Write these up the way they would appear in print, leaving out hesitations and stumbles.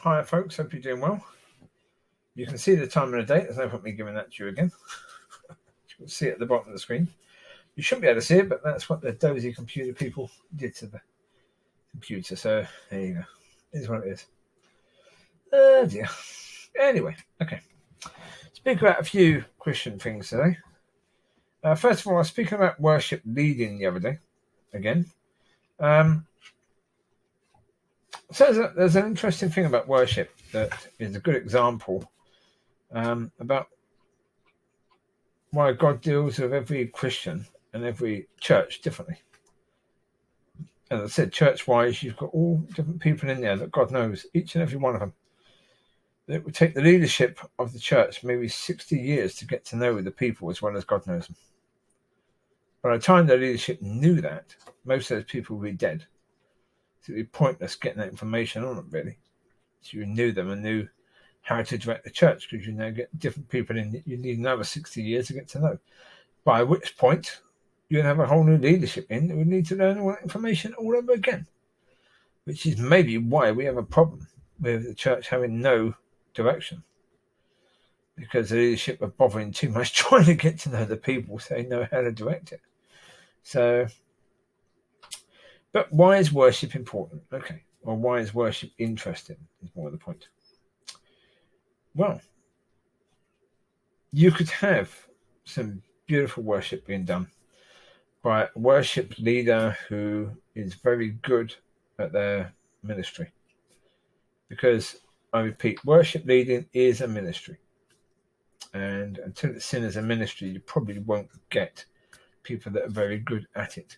Hi, folks. Hope you're doing well. You can see the time and the date. There's no point me giving that to you again. You can see it at the bottom of the screen. You shouldn't be able to see it, but that's what the dozy computer people did to the computer. So there you go. It is what it is. Oh dear. Anyway, okay. Speak about a few Christian things today. First of all, I was speaking about worship leading the other day. Again. So there's an interesting thing about worship that is a good example about why God deals with every Christian and every church differently. As I said, church-wise, you've got all different people in there that God knows, each and every one of them. It would take the leadership of the church maybe 60 years to get to know the people as well as God knows them. By the time the leadership knew that, most of those people would be dead. So it would be pointless getting that information on them, really. So you knew them and knew how to direct the church, because you now get different people in. You need another 60 years to get to know. By which point, you're going to have a whole new leadership in that would need to learn all that information all over again. Which is maybe why we have a problem with the church having no direction. Because the leadership are bothering too much trying to get to know the people so they know how to direct it. So, but why is worship important? Okay. Or why is worship interesting is more the point. Well, you could have some beautiful worship being done by a worship leader who is very good at their ministry. Because, I repeat, worship leading is a ministry. And until it's seen as a ministry, you probably won't get people that are very good at it.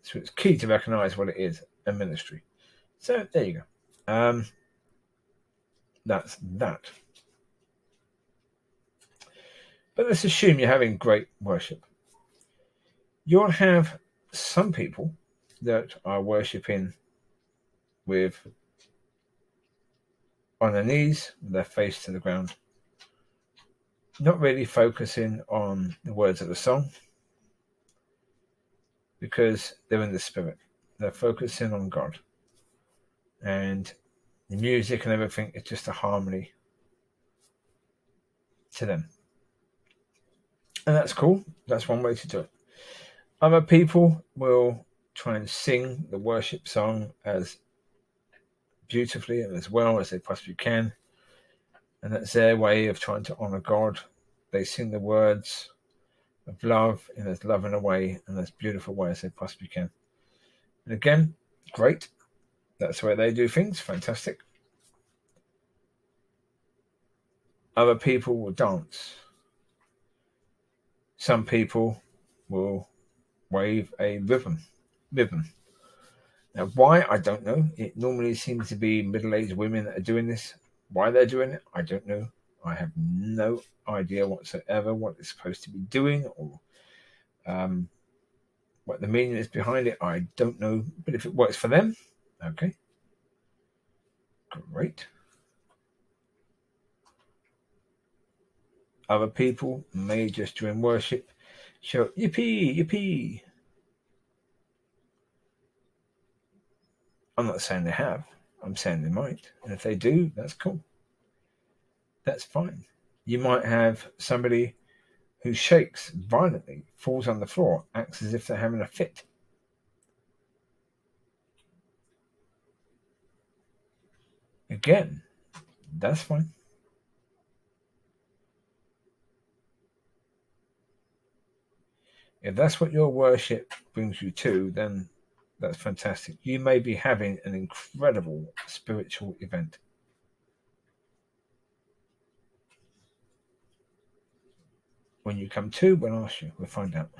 So it's key to recognize what it is, a ministry. So there you go. That's that. But let's assume you're having great worship. You'll have some people that are worshipping with on their knees, with their face to the ground, not really focusing on the words of the song, because they're in the spirit. They're focusing on God. And the music and everything is just a harmony to them. And that's cool. That's one way to do it. Other people will try and sing the worship song as beautifully and as well as they possibly can. And that's their way of trying to honor God. They sing the words of love in as loving a way and as beautiful a way as they possibly can. And again, great. That's the way they do things. Fantastic. Other people will dance. Some people will wave a ribbon. Now, why? I don't know. It normally seems to be middle-aged women that are doing this. Why they're doing it, I don't know. I have no idea whatsoever what it's supposed to be doing or what the meaning is behind it. I don't know. But if it works for them, okay. Great. Other people may just during worship shout, yippee, yippee. I'm not saying they have. I'm saying they might. And if they do, that's cool. That's fine. You might have somebody who shakes violently, falls on the floor, acts as if they're having a fit. Again, that's fine. If that's what your worship brings you to, then that's fantastic. You may be having an incredible spiritual event. When you come to, we'll ask you. We'll find out.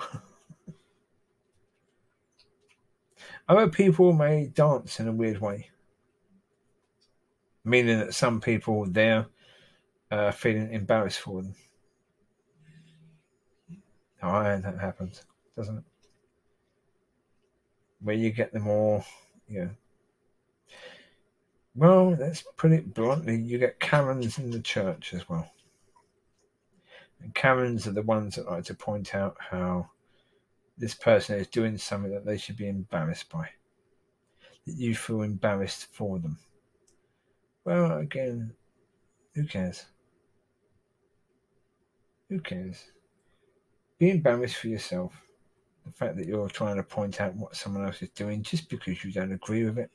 Other people may dance in a weird way, meaning that some people there are feeling embarrassed for them. Oh, that happens, doesn't it? Where you get the more, well, let's put it bluntly, you get Karens in the church as well. And Karens are the ones that like to point out how this person is doing something that they should be embarrassed by. That you feel embarrassed for them. Well, again, who cares? Who cares? Be embarrassed for yourself. The fact that you're trying to point out what someone else is doing just because you don't agree with it,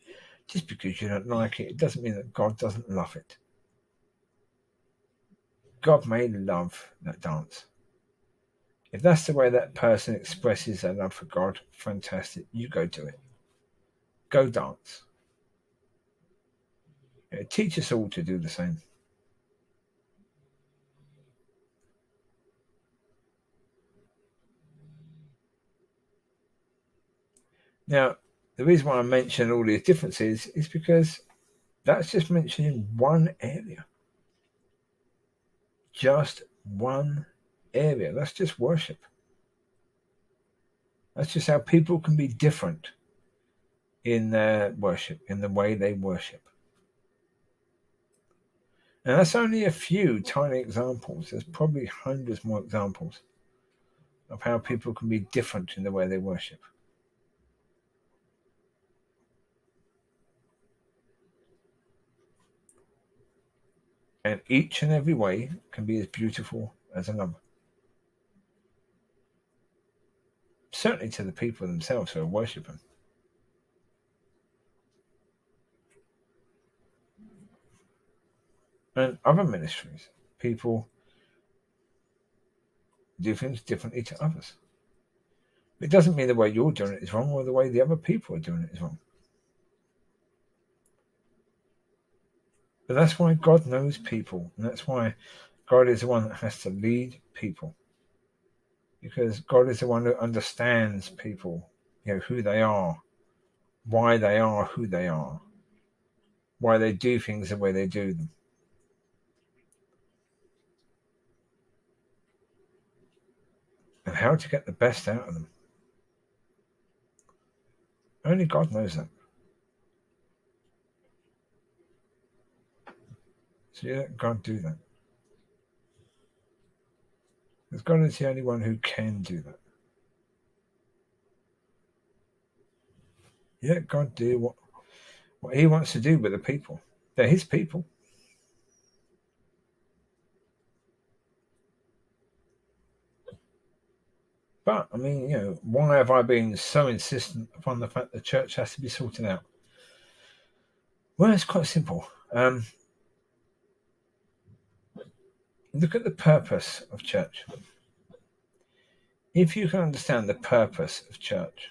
just because you don't like it, it doesn't mean that God doesn't love it. God may love that dance. If that's the way that person expresses their love for God, fantastic. You go do it. Go dance. Teach us all to do the same. Now, the reason why I mention all these differences is because that's just mentioning one area. Just one area. That's just worship. That's just how people can be different in their worship, in the way they worship. And that's only a few tiny examples. There's probably hundreds more examples of how people can be different in the way they worship. And each and every way can be as beautiful as another. Certainly to the people themselves who are worshipping. And other ministries, people do things differently to others. It doesn't mean the way you're doing it is wrong or the way the other people are doing it is wrong. But that's why God knows people, and that's why God is the one that has to lead people. Because God is the one who understands people, who they are, why they are who they are, why they do things the way they do them. And how to get the best out of them. Only God knows that. So you let God do that. Because God is the only one who can do that. You let God do what he wants to do with the people. They're his people. But, I mean, why have I been so insistent upon the fact the church has to be sorted out? Well, it's quite simple. Look at the purpose of church. If you can understand the purpose of church,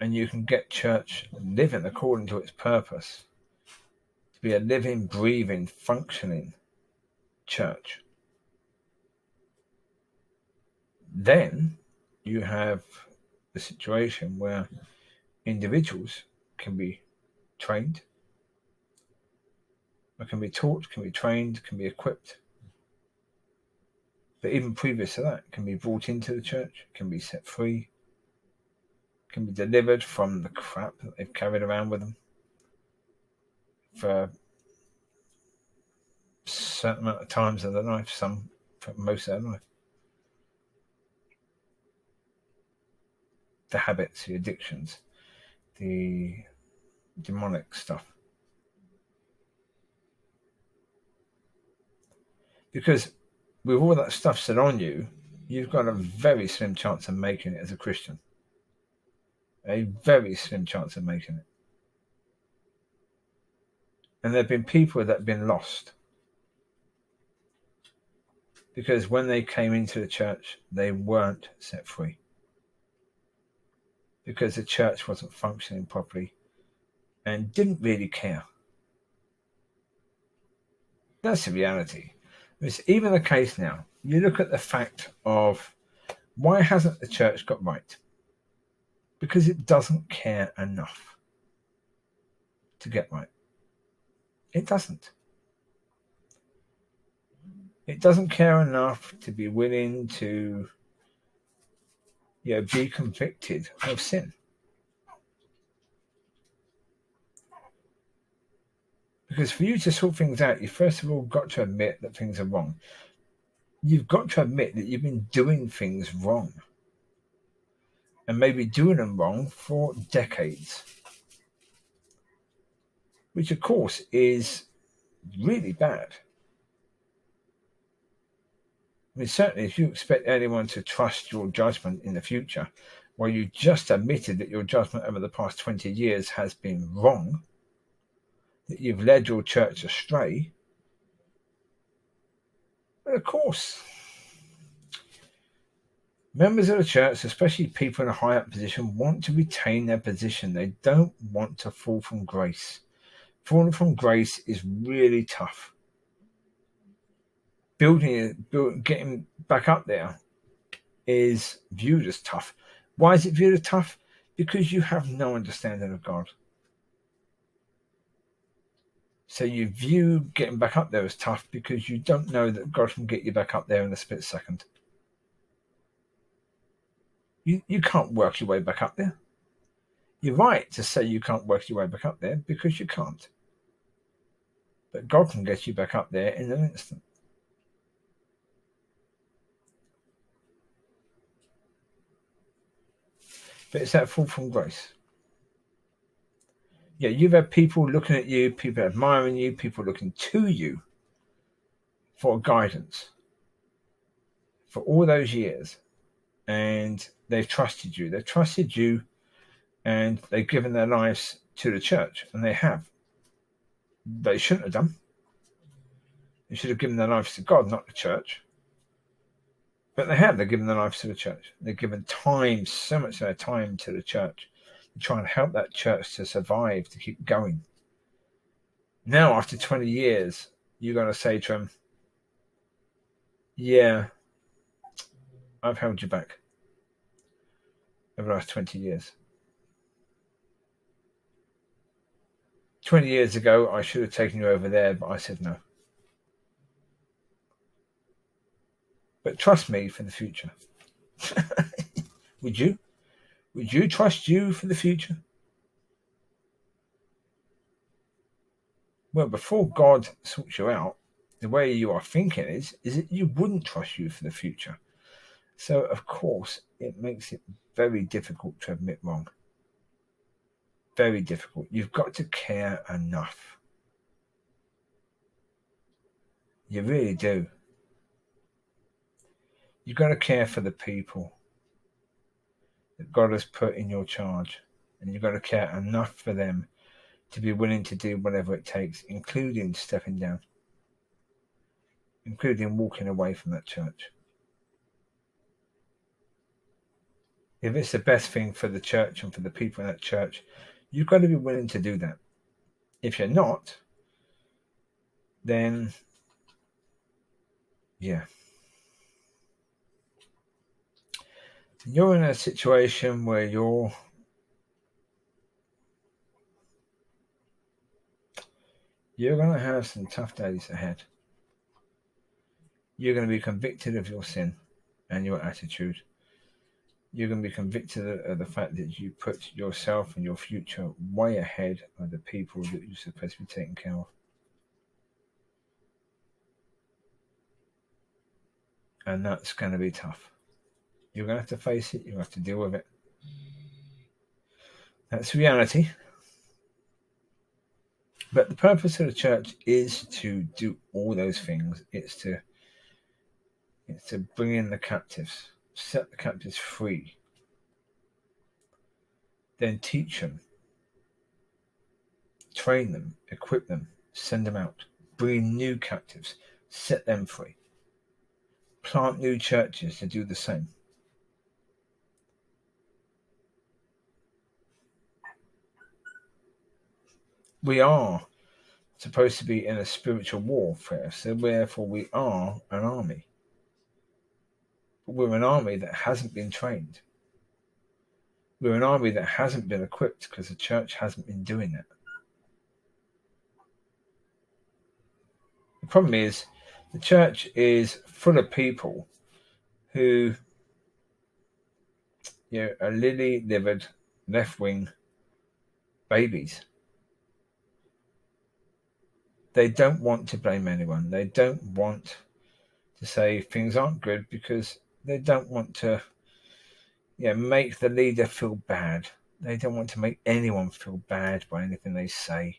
and you can get church living according to its purpose, to be a living, breathing, functioning church, then you have the situation where individuals can be trained, or can be taught, can be trained, can be equipped. But even previous to that, can be brought into the church, can be set free, can be delivered from the crap that they've carried around with them for a certain amount of times of their life, some for most of their life. The habits, the addictions, the demonic stuff. Because with all that stuff set on you, you've got a very slim chance of making it as a Christian. A very slim chance of making it. And there have been people that have been lost. Because when they came into the church, they weren't set free. Because the church wasn't functioning properly and didn't really care. That's the reality. It's even the case now. You look at the fact of why hasn't the church got right? Because it doesn't care enough to get right. It doesn't. It doesn't care enough to be willing to be convicted of sin. Because for you to sort things out, you first of all got to admit that things are wrong. You've got to admit that you've been doing things wrong. And maybe doing them wrong for decades. which of course is really bad. I mean, certainly if you expect anyone to trust your judgment in the future, well, you just admitted that your judgment over the past 20 years has been wrong, that you've led your church astray. But of course, members of the church, especially people in a high up position, want to retain their position. They don't want to fall from grace. Falling from grace is really tough. Getting back up there is viewed as tough. Why is it viewed as tough? Because you have no understanding of God. So you view getting back up there as tough because you don't know that God can get you back up there in a split second. You can't work your way back up there. You're right to say you can't work your way back up there because you can't. But God can get you back up there in an instant. But it's that fall from grace. Yeah, you've had people looking at you, people admiring you, people looking to you for guidance for all those years. And they've trusted you. They've trusted you and they've given their lives to the church. And they have. They shouldn't have done. They should have given their lives to God, not the church. But they have. They've given their lives to the church. They've given time, so much of their time to the church to try and help that church to survive, to keep going. Now, after 20 years, you're going to say to them, yeah, I've held you back over the last 20 years. 20 years ago, I should have taken you over there, but I said no. But trust me for the future. Would you? Would you trust you for the future? Well, before God sorts you out, the way you are thinking is that you wouldn't trust you for the future. So, of course, it makes it very difficult to admit wrong. Very difficult. You've got to care enough. You really do. You've got to care for the people that God has put in your charge. And you've got to care enough for them to be willing to do whatever it takes, including stepping down, including walking away from that church. If it's the best thing for the church and for the people in that church, you've got to be willing to do that. If you're not, then, yeah. You're in a situation where you're going to have some tough days ahead. You're going to be convicted of your sin and your attitude. You're going to be convicted of the fact that you put yourself and your future way ahead of the people that you're supposed to be taking care of. And that's going to be tough. You're going to have to face it. You're going to have to deal with it. That's reality. But the purpose of the church is to do all those things. It's to bring in the captives, set the captives free, then teach them, train them, equip them, send them out, bring in new captives, set them free, plant new churches to do the same. We are supposed to be in a spiritual warfare, so therefore we are an army. But we're an army that hasn't been trained. We're an army that hasn't been equipped because the church hasn't been doing it. The problem is the church is full of people who are lily-livered, left-wing babies. They don't want to blame anyone. They don't want to say things aren't good because they don't want to make the leader feel bad. They don't want to make anyone feel bad by anything they say.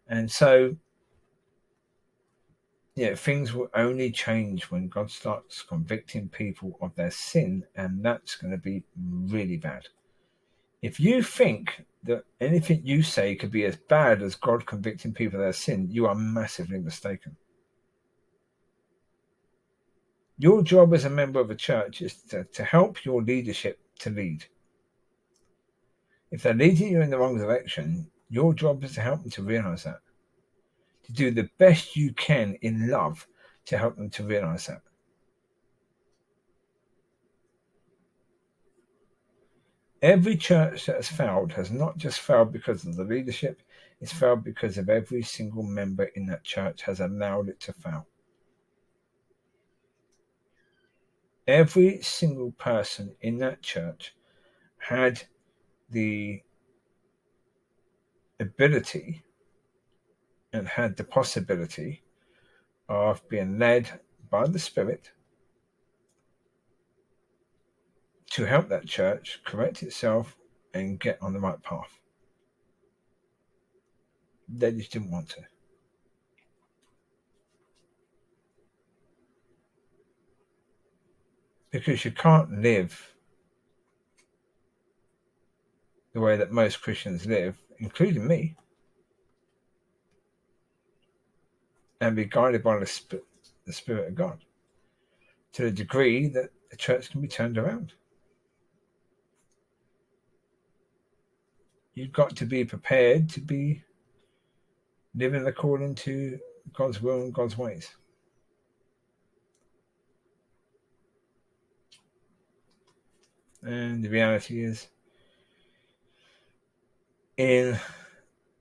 And so, things will only change when God starts convicting people of their sin, and that's going to be really bad. If you think that anything you say could be as bad as God convicting people of their sin, you are massively mistaken. Your job as a member of a church is to help your leadership to lead. If they're leading you in the wrong direction, your job is to help them to realize that. To do the best you can in love to help them to realize that. Every church that has failed has not just failed because of the leadership, it's failed because of every single member in that church has allowed it to fail. Every single person in that church had the ability and had the possibility of being led by the Spirit to help that church correct itself and get on the right path. They just didn't want to. Because you can't live the way that most Christians live, including me, and be guided by the Spirit of God to the degree that the church can be turned around. You've got to be prepared to be living according to God's will and God's ways. And the reality is, in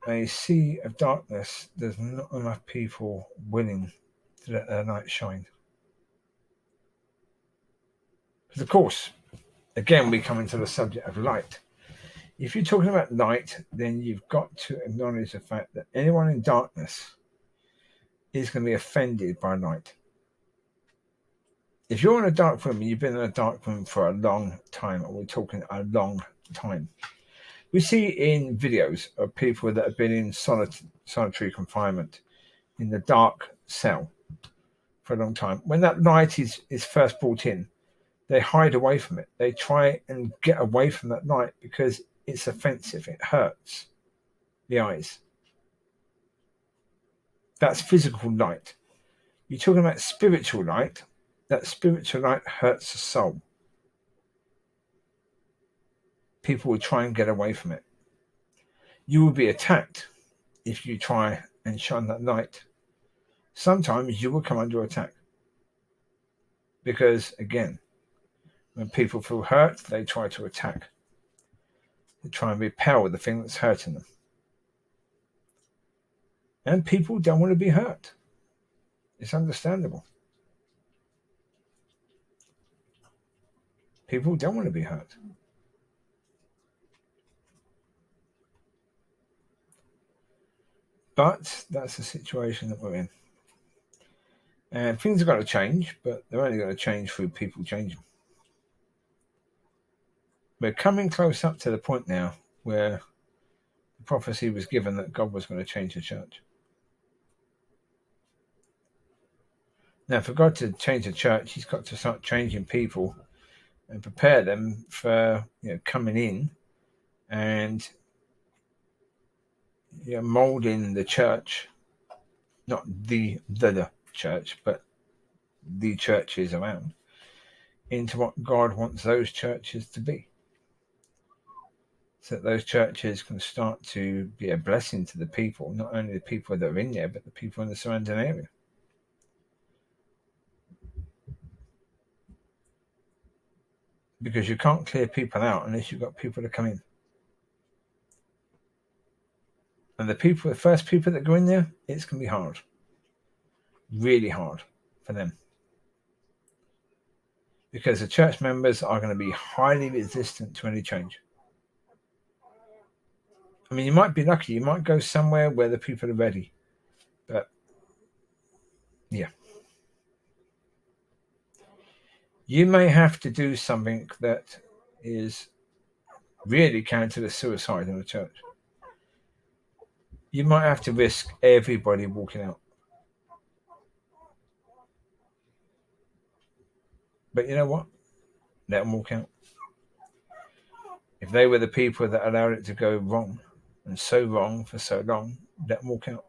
a sea of darkness, there's not enough people willing to let their light shine. Because of course, again, we come into the subject of light. If you're talking about light, then you've got to acknowledge the fact that anyone in darkness is going to be offended by light. If you're in a dark room and you've been in a dark room for a long time, and we're talking a long time, we see in videos of people that have been in solitary confinement in the dark cell for a long time. When that light is first brought in, they hide away from it. They try and get away from that light because it's offensive. It hurts the eyes. That's physical light. You're talking about spiritual light. That spiritual light hurts the soul. People will try and get away from it. You will be attacked if you try and shine that light. Sometimes you will come under attack. Because, again, when people feel hurt, they try to attack. They try and repel the thing that's hurting them. And people don't want to be hurt. It's understandable. People don't want to be hurt. But that's the situation that we're in. And things are going to change, but they're only going to change through people changing. We're coming close up to the point now where the prophecy was given that God was going to change the church. Now, for God to change the church, he's got to start changing people and prepare them for coming in and molding the church, not the church, but the churches around, into what God wants those churches to be. So that those churches can start to be a blessing to the people, not only the people that are in there, but the people in the surrounding area. Because you can't clear people out unless you've got people to come in. And the first people that go in there, it's going to be hard. Really hard for them. Because the church members are going to be highly resistant to any change. I mean, you might be lucky. You might go somewhere where the people are ready. But, yeah. You may have to do something that is really counter to suicide in the church. You might have to risk everybody walking out. But you know what? Let them walk out. If they were the people that allowed it to go wrong, and so wrong for so long, let them walk out.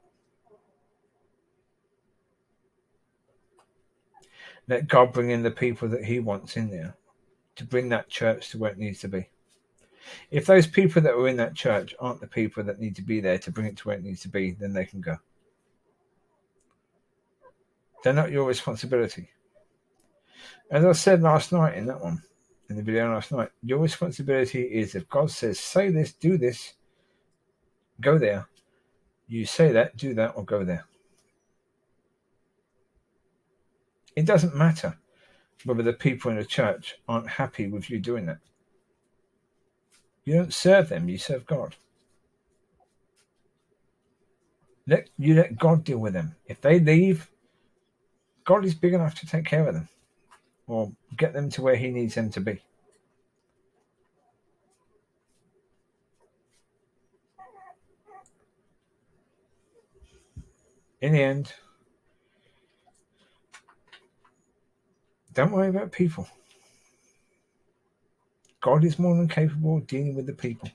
Let God bring in the people that he wants in there to bring that church to where it needs to be. If those people that were in that church aren't the people that need to be there to bring it to where it needs to be, then they can go. They're not your responsibility. As I said last night in the video last night, your responsibility is if God says, say this, do this, go there. You say that, do that, or go there. It doesn't matter whether the people in the church aren't happy with you doing that. You don't serve them, you serve God. Let God deal with them. If they leave, God is big enough to take care of them or get them to where he needs them to be. In the end, don't worry about people. God is more than capable of dealing with the people.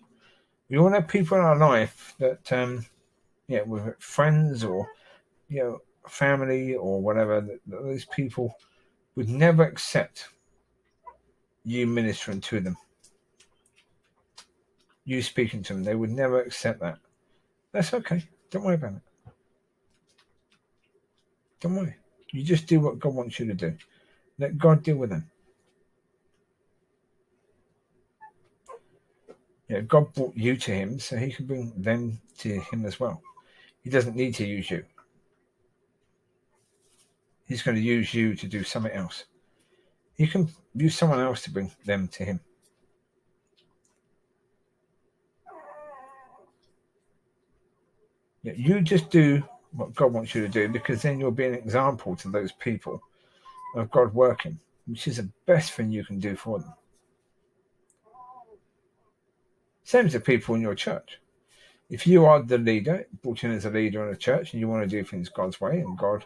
We all have people in our life that, with friends or, family or whatever, that those people would never accept you ministering to them. You speaking to them, they would never accept that. That's okay. Don't worry about it. Don't worry. You just do what God wants you to do. Let God deal with them. God brought you to him so he can bring them to him as well. He doesn't need to use you. He's going to use you to do something else. He can use someone else to bring them to him. You just do what God wants you to do, because then you'll be an example to those people of God working, which is the best thing you can do for them. Same as the people in your church. If you are the leader, brought in as a leader in a church, and you want to do things God's way, and God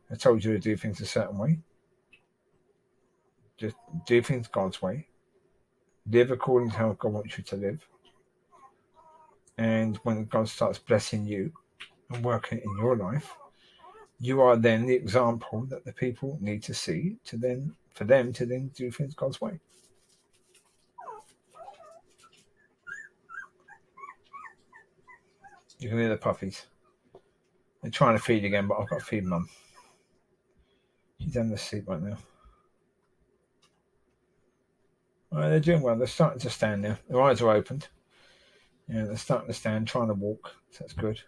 has told you to do things a certain way, just do things God's way. Live according to how God wants you to live. And when God starts blessing you and working in your life, you are then the example that the people need to see for them to then do things God's way. You can hear the puppies. They're trying to feed again, but I've got to feed Mum. She's having to sleep right now. Well, they're doing well. They're starting to stand now. Their eyes are opened. They're starting to stand, trying to walk. So that's good.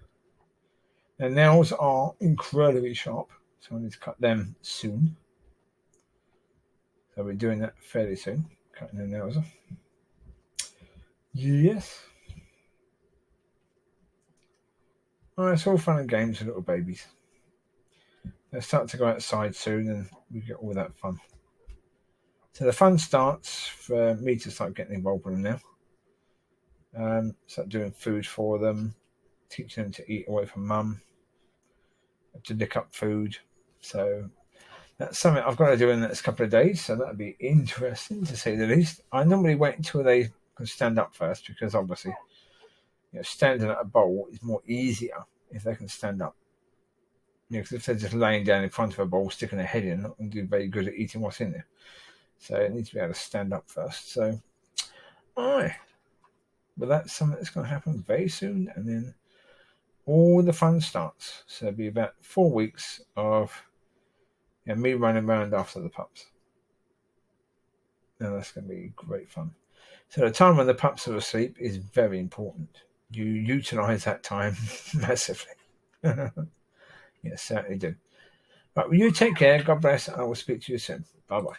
Their nails are incredibly sharp, so I need to cut them soon. So we're doing that fairly soon, cutting their nails off. Yes. Well, it's all fun and games for little babies. They'll start to go outside soon, and we get all that fun. So the fun starts for me to start getting involved with them now. Start doing food for them, teaching them to eat away from Mum, to lick up food. So that's something I've got to do in the next couple of days. So that'll be interesting to say the least. I normally wait until they can stand up first, because obviously, standing at a bowl is more easier if they can stand up. Because if they're just laying down in front of a bowl, sticking their head in, they're not going to do very good at eating what's in there. So it needs to be able to stand up first. So, but that's something that's going to happen very soon, and then all the fun starts. So it'll be about 4 weeks of me running around after the pups. Now that's going to be great fun. So the time when the pups are asleep is very important. You utilise that time massively. Yes, certainly do. Right, well, you take care. God bless. I will speak to you soon. Bye-bye.